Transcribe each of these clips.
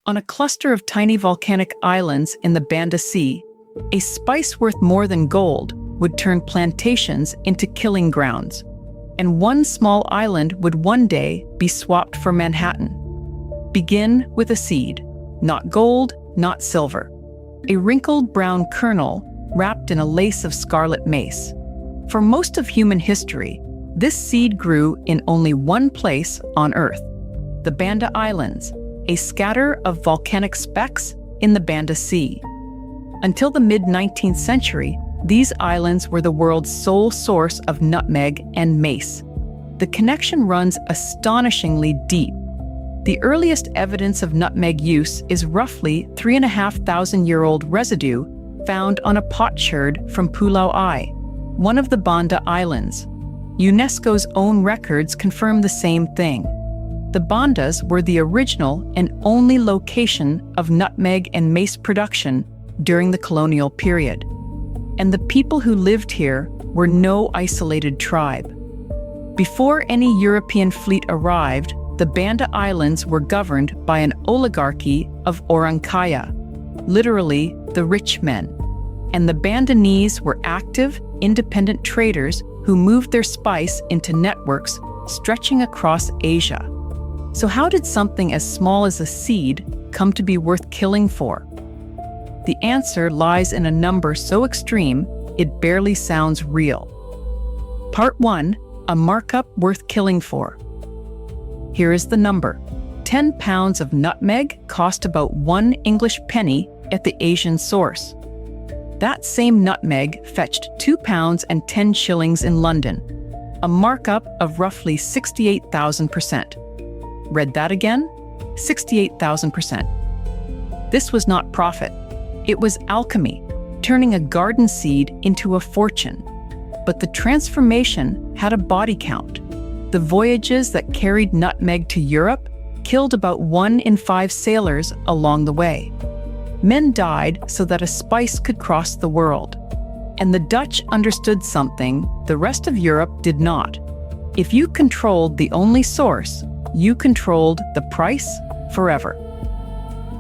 On a cluster of tiny volcanic islands in the Banda Sea, a spice worth more than gold would turn plantations into killing grounds, and one small island would one day be swapped for Manhattan. Begin with a seed, not gold, not silver. A wrinkled brown kernel wrapped in a lace of scarlet mace. For most of human history, this seed grew in only one place on Earth, the Banda Islands, a scatter of volcanic specks in the Banda Sea. Until the mid-19th century, these islands were the world's sole source of nutmeg and mace. The connection runs astonishingly deep. The earliest evidence of nutmeg use is roughly 3,500-year-old residue found on a potsherd from Pulau Ai, one of the Banda Islands. UNESCO's own records confirm the same thing. The Bandas were the original and only location of nutmeg and mace production during the colonial period. And the people who lived here were no isolated tribe. Before any European fleet arrived, the Banda Islands were governed by an oligarchy of orang kaya, literally the rich men. And the Bandanese were active, independent traders who moved their spice into networks stretching across Asia. So how did something as small as a seed come to be worth killing for? The answer lies in a number so extreme, it barely sounds real. Part 1, a markup worth killing for. Here is the number. 10 pounds of nutmeg cost about 1 English penny at the Asian source. That same nutmeg fetched 2 pounds and 10 shillings in London, a markup of roughly 68,000%. Read that again? 68,000%. This was not profit. It was alchemy, turning a garden seed into a fortune. But the transformation had a body count. The voyages that carried nutmeg to Europe killed about 1 in 5 sailors along the way. Men died so that a spice could cross the world. And the Dutch understood something the rest of Europe did not. If you controlled the only source, you controlled the price forever.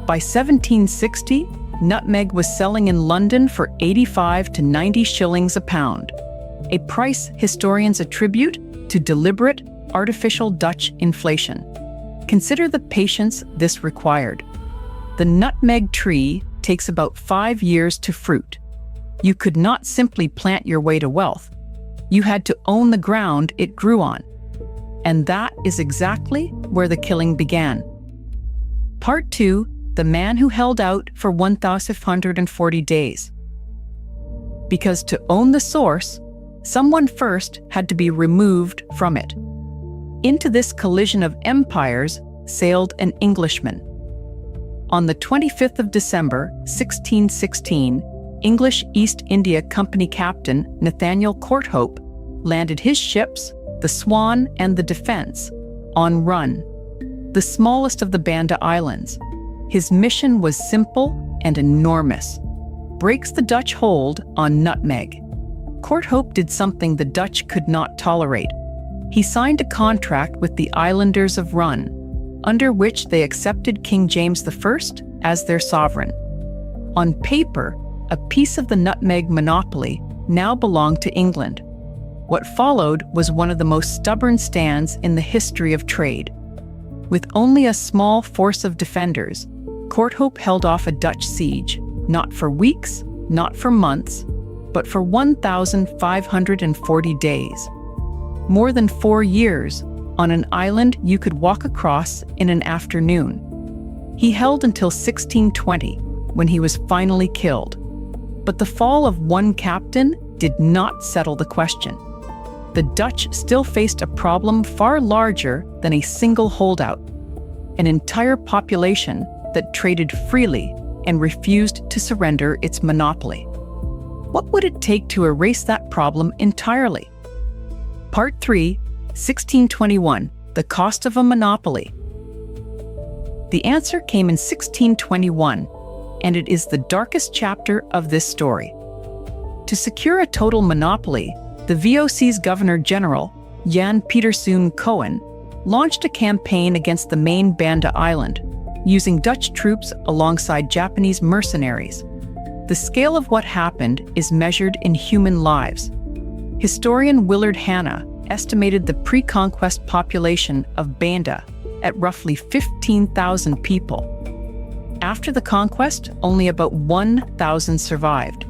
By 1760, nutmeg was selling in London for 85 to 90 shillings a pound, a price historians attribute to deliberate, artificial Dutch inflation. Consider the patience this required. The nutmeg tree takes about 5 years to fruit. You could not simply plant your way to wealth. You had to own the ground it grew on. And that is exactly where the killing began. Part 2, the man who held out for 1,540 days. Because to own the source, someone first had to be removed from it. Into this collision of empires sailed an Englishman. On the 25th of December, 1616, English East India Company captain Nathaniel Courthope landed his ships, the Swan and the Defense, on Run, the smallest of the Banda Islands. His mission was simple and enormous. Breaks the Dutch hold on nutmeg. Courthope did something the Dutch could not tolerate. He signed a contract with the islanders of Run, under which they accepted King James I as their sovereign. On paper, a piece of the nutmeg monopoly now belonged to England. What followed was one of the most stubborn stands in the history of trade. With only a small force of defenders, Courthope held off a Dutch siege, not for weeks, not for months, but for 1,540 days. More than 4 years, on an island you could walk across in an afternoon. He held until 1620, when he was finally killed. But the fall of one captain did not settle the question. The Dutch still faced a problem far larger than a single holdout, an entire population that traded freely and refused to surrender its monopoly. What would it take to erase that problem entirely? Part 3, 1621, the cost of a monopoly. The answer came in 1621, and it is the darkest chapter of this story. To secure a total monopoly, the VOC's Governor-General, Jan Pieterszoon Coen, launched a campaign against the main Banda Island, using Dutch troops alongside Japanese mercenaries. The scale of what happened is measured in human lives. Historian Willard Hanna estimated the pre-conquest population of Banda at roughly 15,000 people. After the conquest, only about 1,000 survived.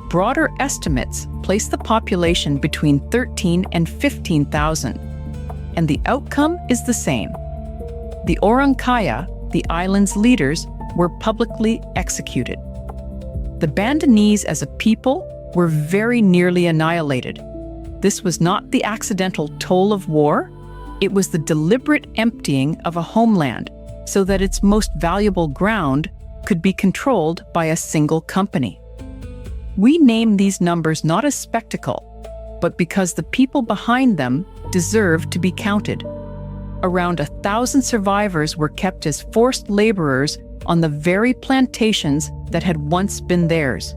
Broader estimates place the population between 13 and 15,000, and the outcome is the same. The Orang Kaya, the island's leaders, were publicly executed. The Bandanese as a people were very nearly annihilated. This was not the accidental toll of war, it was the deliberate emptying of a homeland so that its most valuable ground could be controlled by a single company. We name these numbers not as spectacle, but because the people behind them deserve to be counted. Around 1,000 survivors were kept as forced laborers on the very plantations that had once been theirs.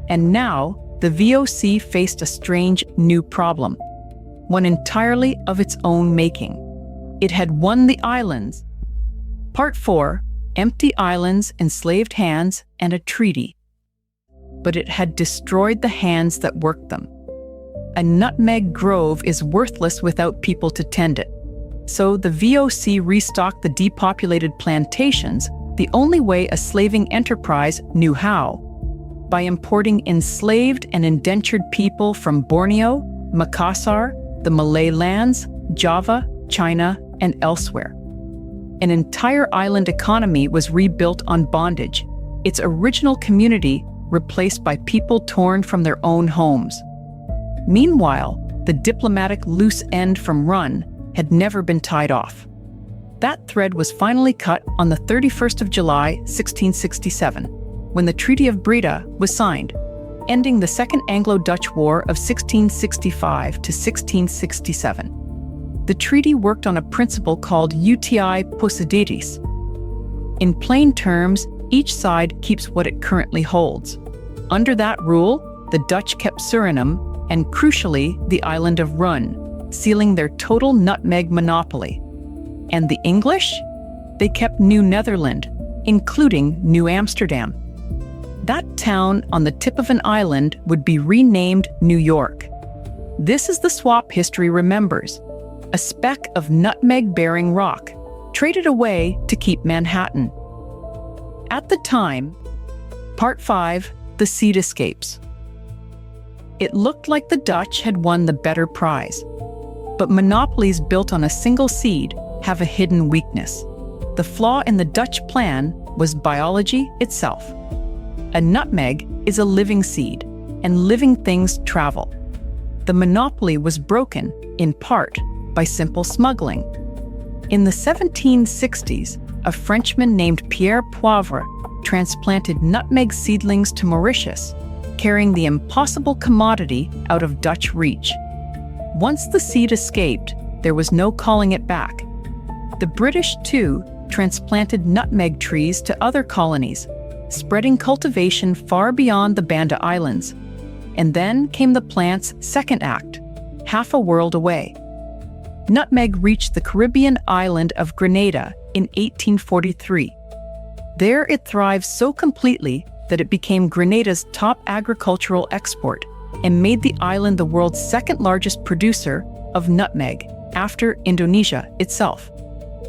And now, the VOC faced a strange new problem, one entirely of its own making. It had won the islands. Part 4, Empty Islands, Enslaved Hands, and a Treaty. But it had destroyed the hands that worked them. A nutmeg grove is worthless without people to tend it. So the VOC restocked the depopulated plantations the only way a slaving enterprise knew how, by importing enslaved and indentured people from Borneo, Makassar, the Malay lands, Java, China, and elsewhere. An entire island economy was rebuilt on bondage, its original community replaced by people torn from their own homes. Meanwhile, the diplomatic loose end from Run had never been tied off. That thread was finally cut on the 31st of July, 1667, when the Treaty of Breda was signed, ending the Second Anglo-Dutch War of 1665 to 1667. The treaty worked on a principle called uti possidetis. In plain terms, each side keeps what it currently holds. Under that rule, the Dutch kept Suriname and, crucially, the island of Run, sealing their total nutmeg monopoly. And the English? They kept New Netherland, including New Amsterdam. That town on the tip of an island would be renamed New York. This is the swap history remembers, a speck of nutmeg-bearing rock, traded away to keep Manhattan. At the time, Part 5, the seed escapes. It looked like the Dutch had won the better prize. But monopolies built on a single seed have a hidden weakness. The flaw in the Dutch plan was biology itself. A nutmeg is a living seed, and living things travel. The monopoly was broken, in part, by simple smuggling. In the 1760s, a Frenchman named Pierre Poivre transplanted nutmeg seedlings to Mauritius, carrying the impossible commodity out of Dutch reach. Once the seed escaped, there was no calling it back. The British, too, transplanted nutmeg trees to other colonies, spreading cultivation far beyond the Banda Islands. And then came the plant's second act, half a world away. Nutmeg reached the Caribbean island of Grenada in 1843. There it thrived so completely that it became Grenada's top agricultural export and made the island the world's second largest producer of nutmeg, after Indonesia itself.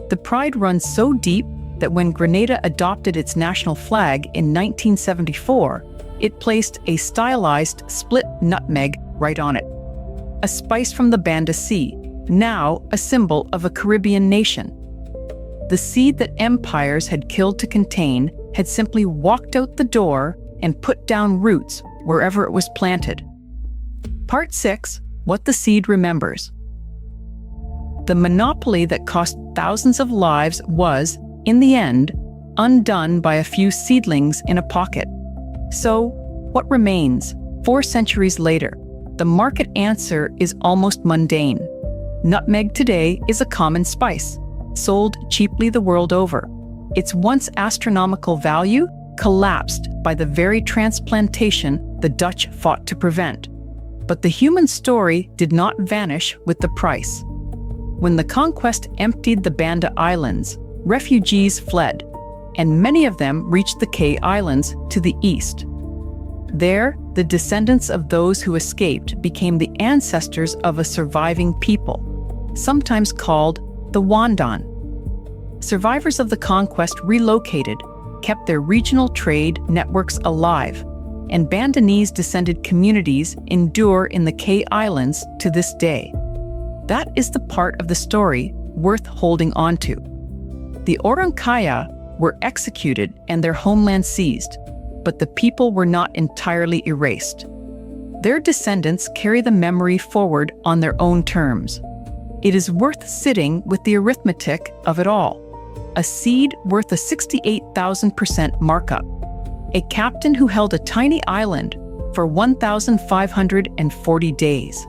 The pride runs so deep that when Grenada adopted its national flag in 1974, it placed a stylized split nutmeg right on it. A spice from the Banda Sea, now a symbol of a Caribbean nation. The seed that empires had killed to contain had simply walked out the door and put down roots wherever it was planted. Part 6, What the Seed Remembers. The monopoly that cost thousands of lives was, in the end, undone by a few seedlings in a pocket. So, what remains? 4 centuries later, the market answer is almost mundane. Nutmeg today is a common spice, sold cheaply the world over. Its once astronomical value collapsed by the very transplantation the Dutch fought to prevent. But the human story did not vanish with the price. When the conquest emptied the Banda Islands, refugees fled, and many of them reached the K Islands to the east. There, the descendants of those who escaped became the ancestors of a surviving people, sometimes called the Wandan. Survivors of the conquest relocated, kept their regional trade networks alive, and Bandanese-descended communities endure in the K Islands to this day. That is the part of the story worth holding on to. The Orang Kaya were executed and their homeland seized, but the people were not entirely erased. Their descendants carry the memory forward on their own terms. It is worth sitting with the arithmetic of it all. A seed worth a 68,000% markup. A captain who held a tiny island for 1,540 days.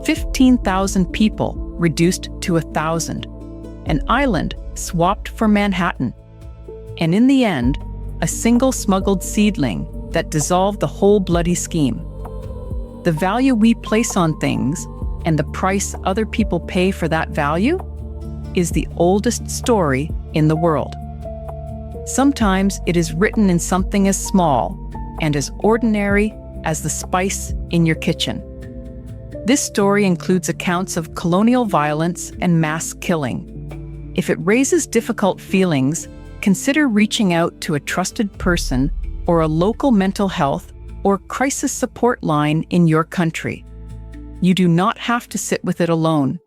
15,000 people reduced to 1,000. An island swapped for Manhattan. And in the end, a single smuggled seedling that dissolved the whole bloody scheme. The value we place on things and the price other people pay for that value is the oldest story in the world. Sometimes it is written in something as small and as ordinary as the spice in your kitchen. This story includes accounts of colonial violence and mass killing. If it raises difficult feelings, consider reaching out to a trusted person or a local mental health or crisis support line in your country. You do not have to sit with it alone.